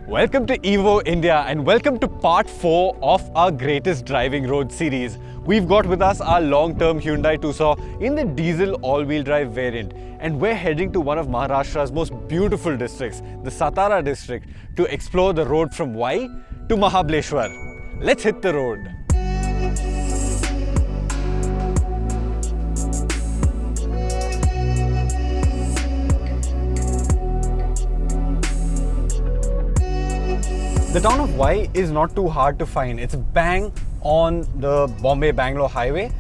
Welcome to Evo India and welcome to part 4 of our greatest driving road series. We've got with us our long-term Hyundai Tucson in the diesel all-wheel drive variant, and we're heading to one of Maharashtra's most beautiful districts, the Satara district, to explore the road from Y to Mahabaleshwar. Let's hit the road. The town of Y is not too hard to find. It's bang on the Bombay-Bangalore highway,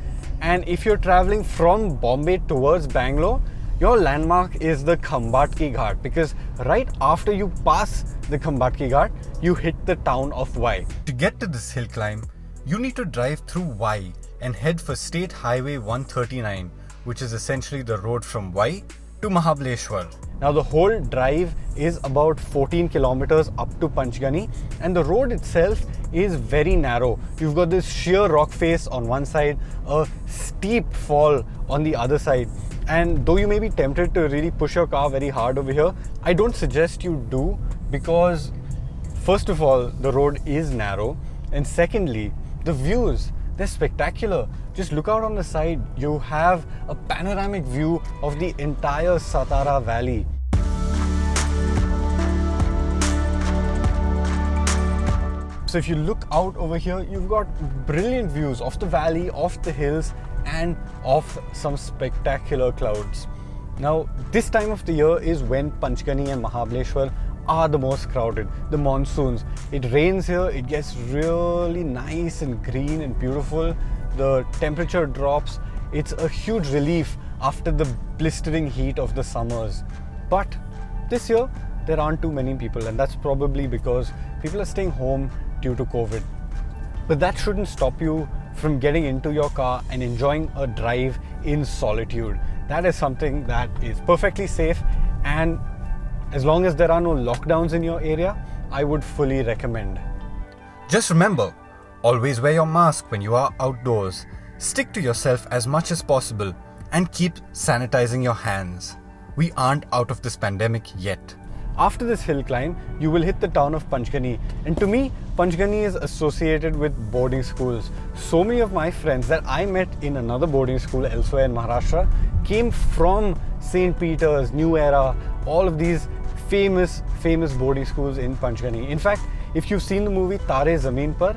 and if you're traveling from Bombay towards Bangalore, your landmark is the Khambhatki Ghat, because right after you pass the Khambhatki Ghat, you hit the town of Y. To get to this hill climb, you need to drive through Y and head for State Highway 139, which is essentially the road from Y to Mahabaleshwar. Now the whole drive is about 14 kilometers up to Panchgani, and the road itself is very narrow. You've got this sheer rock face on one side, a steep fall on the other side, and though you may be tempted to really push your car very hard over here, I don't suggest you do, because first of all, the road is narrow, and secondly, the views, they're spectacular. Just look out on the side. You have a panoramic view of the entire Satara Valley. So if you look out over here, you've got brilliant views of the valley, of the hills, and of some spectacular clouds. Now, this time of the year is when Panchgani and Mahabaleshwar are the most crowded, the monsoons. It rains here, it gets really nice and green and beautiful. The temperature drops. It's a huge relief after the blistering heat of the summers. But this year, there aren't too many people, and that's probably because people are staying home due to COVID. But that shouldn't stop you from getting into your car and enjoying a drive in solitude. That is something that is perfectly safe, and as long as there are no lockdowns in your area, I would fully recommend. Just remember, always wear your mask when you are outdoors. Stick to yourself as much as possible and keep sanitizing your hands. We aren't out of this pandemic yet. After this hill climb, you will hit the town of Panchgani, and to me, Panchgani is associated with boarding schools. So many of my friends that I met in another boarding school elsewhere in Maharashtra came from St. Peter's, New Era, all of these famous boarding schools in Panchgani. In fact, if you've seen the movie Tare Zameen Par,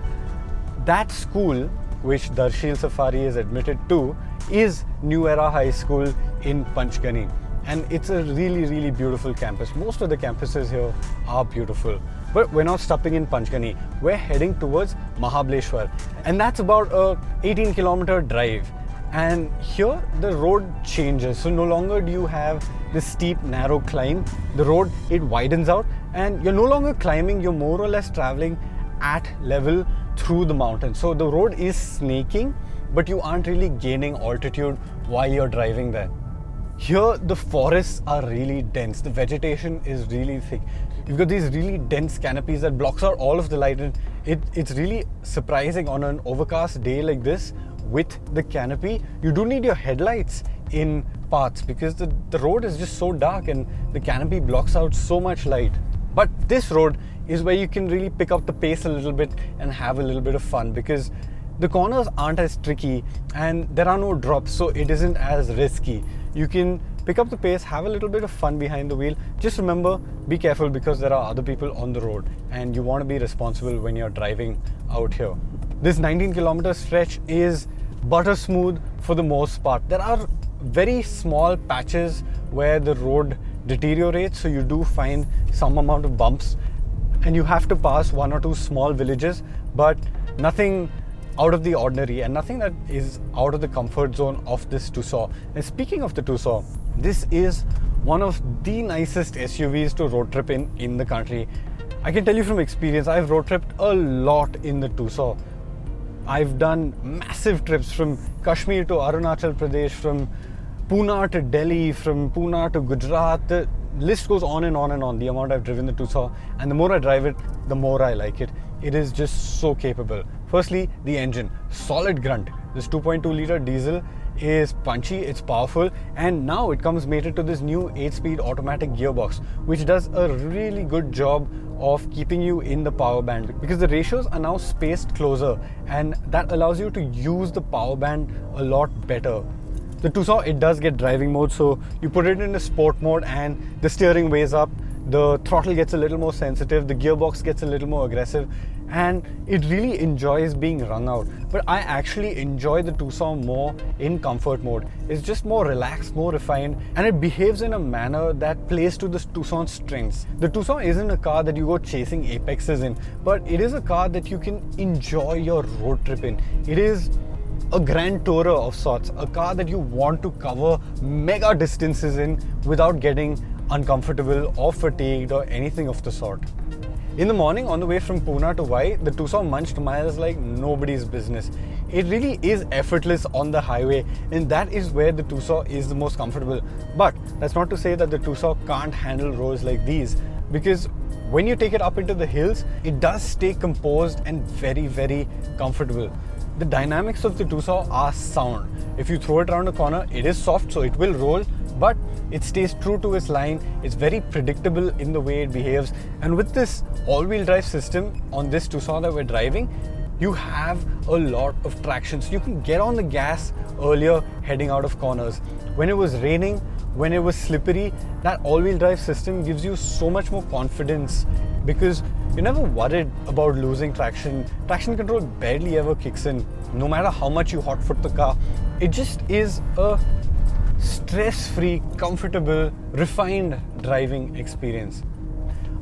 that school, which Darshil Safari is admitted to, is New Era High School in Panchgani. And it's a really beautiful campus. Most of the campuses here are beautiful. But we're not stopping in Panchgani. We're heading towards Mahabaleshwar. And that's about a 18-kilometer drive. And here the road changes. So no longer do you have this steep, narrow climb. The road, it widens out, and you're no longer climbing, you're more or less traveling at level through the mountain. So the road is snaking, but you aren't really gaining altitude while you're driving there. Here, the forests are really dense. The vegetation is really thick. You've got these really dense canopies that blocks out all of the light. And it's really surprising on an overcast day like this with the canopy. You do need your headlights in parts because the road is just so dark and the canopy blocks out so much light. But this road is where you can really pick up the pace a little bit and have a little bit of fun, because the corners aren't as tricky and there are no drops, so it isn't as risky. You can pick up the pace, have a little bit of fun behind the wheel. Just remember, be careful, because there are other people on the road and you want to be responsible when you're driving out here. This 19-kilometer stretch is butter smooth for the most part. There are very small patches where the road deteriorates, so you do find some amount of bumps and you have to pass one or two small villages, but nothing out of the ordinary and nothing that is out of the comfort zone of this Tucson. And speaking of the Tucson, this is one of the nicest SUVs to road trip in the country. I can tell you from experience, I've road tripped a lot in the Tucson. I've done massive trips from Kashmir to Arunachal Pradesh, from Pune to Delhi, from Pune to Gujarat. The list goes on and on and on, the amount I've driven the Tucson, and the more I drive it, the more I like it. It is just so capable. Firstly, the engine, solid grunt. This 2.2 litre diesel is punchy, it's powerful, and now it comes mated to this new 8-speed automatic gearbox, which does a really good job of keeping you in the power band, because the ratios are now spaced closer, and that allows you to use the power band a lot better. The Tucson, it does get driving mode, so you put it in a sport mode and the steering weighs up, the throttle gets a little more sensitive, the gearbox gets a little more aggressive, and it really enjoys being wrung out. But I actually enjoy the Tucson more in comfort mode. It's just more relaxed, more refined, and it behaves in a manner that plays to the Tucson's strengths. The Tucson isn't a car that you go chasing apexes in, but it is a car that you can enjoy your road trip in. It is a grand tourer of sorts, a car that you want to cover mega distances in without getting uncomfortable or fatigued or anything of the sort. In the morning on the way from Pune to Wai, the Tucson munched miles like nobody's business. It really is effortless on the highway, and that is where the Tucson is the most comfortable. But that's not to say that the Tucson can't handle roads like these, because when you take it up into the hills, it does stay composed and very, very comfortable. The dynamics of the Tucson are sound. If you throw it around a corner, it is soft, so it will roll, but it stays true to its line. It's very predictable in the way it behaves. And with this all-wheel drive system on this Tucson that we're driving, you have a lot of traction. So you can get on the gas earlier heading out of corners. When it was raining, when it was slippery, that all-wheel drive system gives you so much more confidence, because you're never worried about losing traction. Traction control barely ever kicks in. No matter how much you hot foot the car, it just is a stress-free, comfortable, refined driving experience.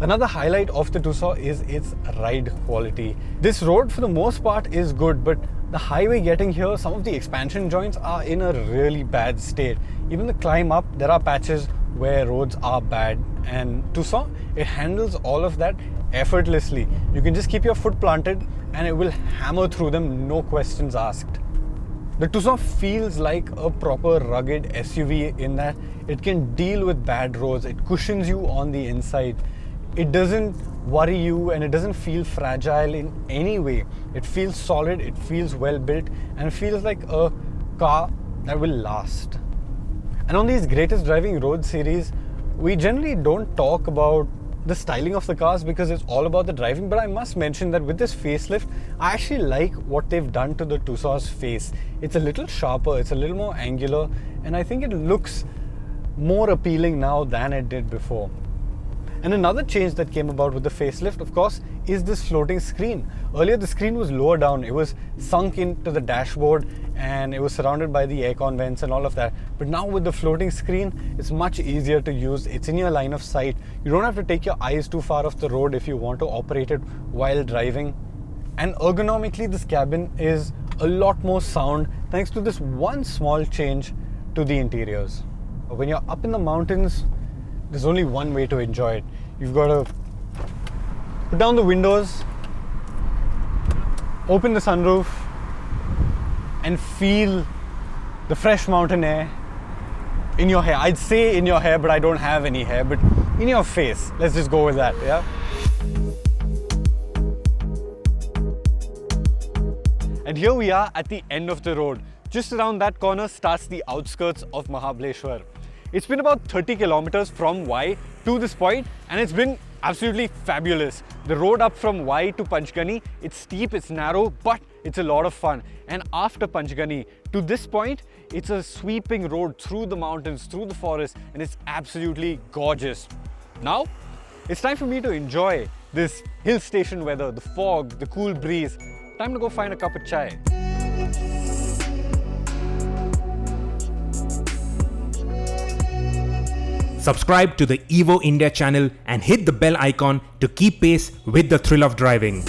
Another highlight of the Tucson is its ride quality. This road for the most part is good, but the highway getting here, some of the expansion joints are in a really bad state. Even the climb up, there are patches where roads are bad, and Tucson, it handles all of that effortlessly. You can just keep your foot planted and it will hammer through them, no questions asked. The Tucson feels like a proper rugged SUV in that it can deal with bad roads. It cushions you on the inside. It doesn't worry you, and it doesn't feel fragile in any way. It feels solid, it feels well built, and it feels like a car that will last. And on these Greatest Driving Road series, we generally don't talk about the styling of the cars because it's all about the driving, but I must mention that with this facelift, I actually like what they've done to the Tucson's face. It's a little sharper, it's a little more angular, and I think it looks more appealing now than it did before. And another change that came about with the facelift, of course, is this floating screen. Earlier, the screen was lower down. It was sunk into the dashboard and it was surrounded by the aircon vents and all of that. But now with the floating screen, it's much easier to use. It's in your line of sight. You don't have to take your eyes too far off the road if you want to operate it while driving. And ergonomically, this cabin is a lot more sound thanks to this one small change to the interiors. When you're up in the mountains, there's only one way to enjoy it. You've got to put down the windows, open the sunroof, and feel the fresh mountain air in your hair. I'd say in your hair, but I don't have any hair, but in your face. Let's just go with that, yeah? And here we are at the end of the road. Just around that corner starts the outskirts of Mahabaleshwar. It's been about 30 kilometers from Wai to this point, and it's been absolutely fabulous. The road up from Wai to Panchgani, it's steep, it's narrow, but it's a lot of fun. And after Panchgani to this point, it's a sweeping road through the mountains, through the forest, and it's absolutely gorgeous. Now, it's time for me to enjoy this hill station weather, the fog, the cool breeze. Time to go find a cup of chai. Subscribe to the Evo India channel and hit the bell icon to keep pace with the thrill of driving.